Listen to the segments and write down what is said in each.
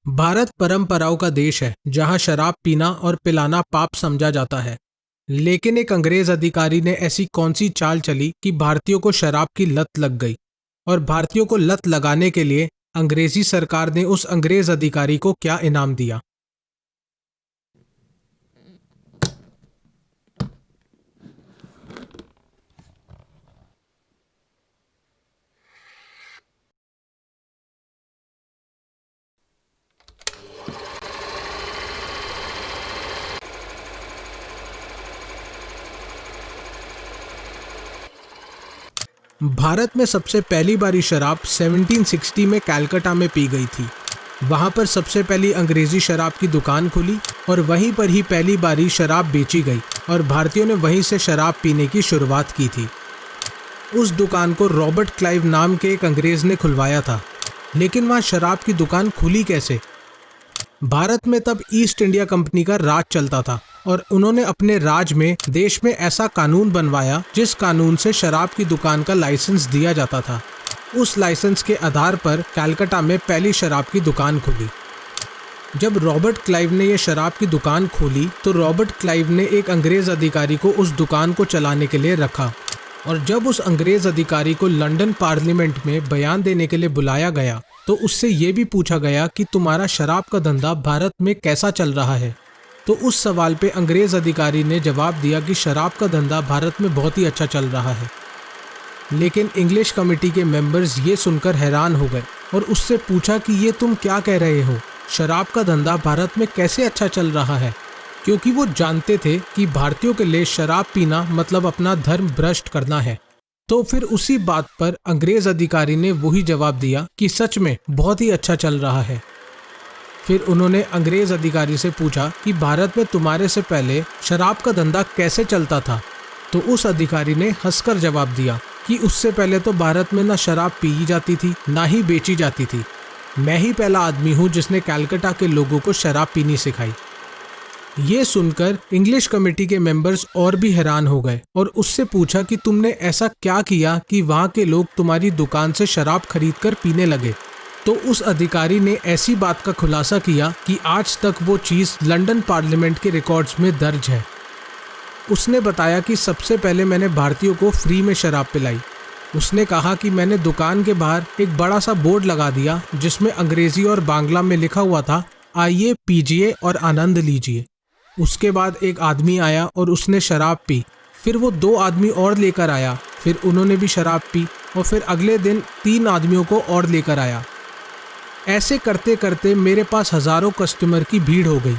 भारत परंपराओं का देश है जहां शराब पीना और पिलाना पाप समझा जाता है। लेकिन एक अंग्रेज अधिकारी ने ऐसी कौन सी चाल चली कि भारतीयों को शराब की लत लग गई। और भारतीयों को लत लगाने के लिए अंग्रेजी सरकार ने उस अंग्रेज अधिकारी को क्या इनाम दिया। भारत में सबसे पहली बारी शराब 1760 में कलकत्ता में पी गई थी। वहां पर सबसे पहली अंग्रेजी शराब की दुकान खुली और वहीं पर ही पहली बारी शराब बेची गई और भारतीयों ने वहीं से शराब पीने की शुरुआत की थी। उस दुकान को रॉबर्ट क्लाइव नाम के एक अंग्रेज ने खुलवाया था। लेकिन वहां शराब की दुकान खुली कैसे? भारत में तब ईस्ट इंडिया कंपनी का राज चलता था और उन्होंने अपने राज में देश में ऐसा कानून बनवाया जिस कानून से शराब की दुकान का लाइसेंस दिया जाता था। उस लाइसेंस के आधार पर कलकत्ता में पहली शराब की दुकान खुली। जब रॉबर्ट क्लाइव ने यह शराब की दुकान खोली तो रॉबर्ट क्लाइव ने एक अंग्रेज अधिकारी को उस दुकान को चलाने के लिए रखा। और जब उस अंग्रेज अधिकारी को लंदन पार्लियामेंट में बयान देने के लिए बुलाया गया तो उससे ये भी पूछा गया कि तुम्हारा शराब का धंधा भारत में कैसा चल रहा है। तो उस सवाल पे अंग्रेज अधिकारी ने जवाब दिया कि शराब का धंधा भारत में बहुत ही अच्छा चल रहा है। लेकिन इंग्लिश कमेटी के मेंबर्स ये सुनकर हैरान हो गए और उससे पूछा कि ये तुम क्या कह रहे हो, शराब का धंधा भारत में कैसे अच्छा चल रहा है? क्योंकि वो जानते थे कि भारतीयों के लिए शराब पीना मतलब अपना धर्म भ्रष्ट करना है। तो फिर उसी बात पर अंग्रेज अधिकारी ने वही जवाब दिया कि सच में बहुत ही अच्छा चल रहा है। फिर उन्होंने अंग्रेज अधिकारी से पूछा कि भारत में तुम्हारे से पहले शराब का धंधा कैसे चलता था? तो उस अधिकारी ने हंसकर जवाब दिया कि उससे पहले तो भारत में ना शराब पी जाती थी ना ही बेची जाती थी। मैं ही पहला आदमी हूँ जिसने कलकत्ता के लोगों को शराब पीनी सिखाई। ये सुनकर इंग्लिश कमेटी के मेंबर्स और भी हैरान हो गए और उससे पूछा कि तुमने ऐसा क्या किया कि वहाँ के लोग तुम्हारी दुकान से शराब खरीदकर पीने लगे। तो उस अधिकारी ने ऐसी बात का खुलासा किया कि आज तक वो चीज़ लंदन पार्लियामेंट के रिकॉर्ड्स में दर्ज है। उसने बताया कि सबसे पहले मैंने भारतीयों को फ्री में शराब पिलाई। उसने कहा कि मैंने दुकान के बाहर एक बड़ा सा बोर्ड लगा दिया जिसमें अंग्रेजी और बांग्ला में लिखा हुआ था, आइए पीजिए और आनंद लीजिए। उसके बाद एक आदमी आया और उसने शराब पी। फिर वो 2 आदमी और लेकर आया, फिर उन्होंने भी शराब पी और फिर अगले दिन 3 आदमियों को और लेकर आया। ऐसे करते करते मेरे पास हज़ारों कस्टमर की भीड़ हो गई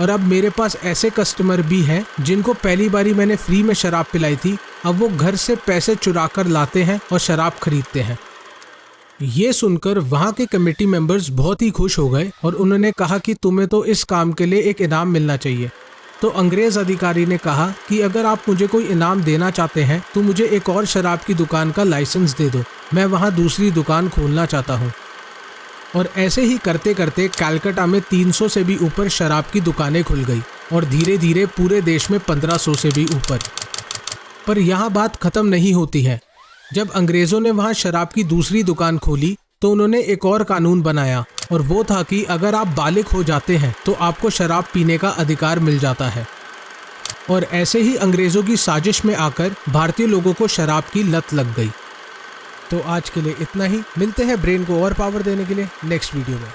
और अब मेरे पास ऐसे कस्टमर भी हैं जिनको पहली बारी मैंने फ्री में शराब पिलाई थी, अब वो घर से पैसे चुरा कर लाते हैं और शराब खरीदते हैं। ये सुनकर वहाँ के कमेटी मेंबर्स बहुत ही खुश हो गए और उन्होंने कहा कि तुम्हें तो इस काम के लिए एक इनाम मिलना चाहिए। तो अंग्रेज अधिकारी ने कहा कि अगर आप मुझे कोई इनाम देना चाहते हैं तो मुझे एक और शराब की दुकान का लाइसेंस दे दो, मैं वहाँ दूसरी दुकान खोलना चाहता हूँ। और ऐसे ही करते करते कलकत्ता में 300 से भी ऊपर शराब की दुकानें खुल गई और धीरे धीरे पूरे देश में 1500 से भी ऊपर। पर यहाँ बात खत्म नहीं होती है। जब अंग्रेज़ों ने वहाँ शराब की दूसरी दुकान खोली तो उन्होंने एक और कानून बनाया और वो था कि अगर आप बालिग हो जाते हैं तो आपको शराब पीने का अधिकार मिल जाता है। और ऐसे ही अंग्रेज़ों की साजिश में आकर भारतीय लोगों को शराब की लत लग गई। तो आज के लिए इतना ही। मिलते हैं ब्रेन को और पावर देने के लिए नेक्स्ट वीडियो में।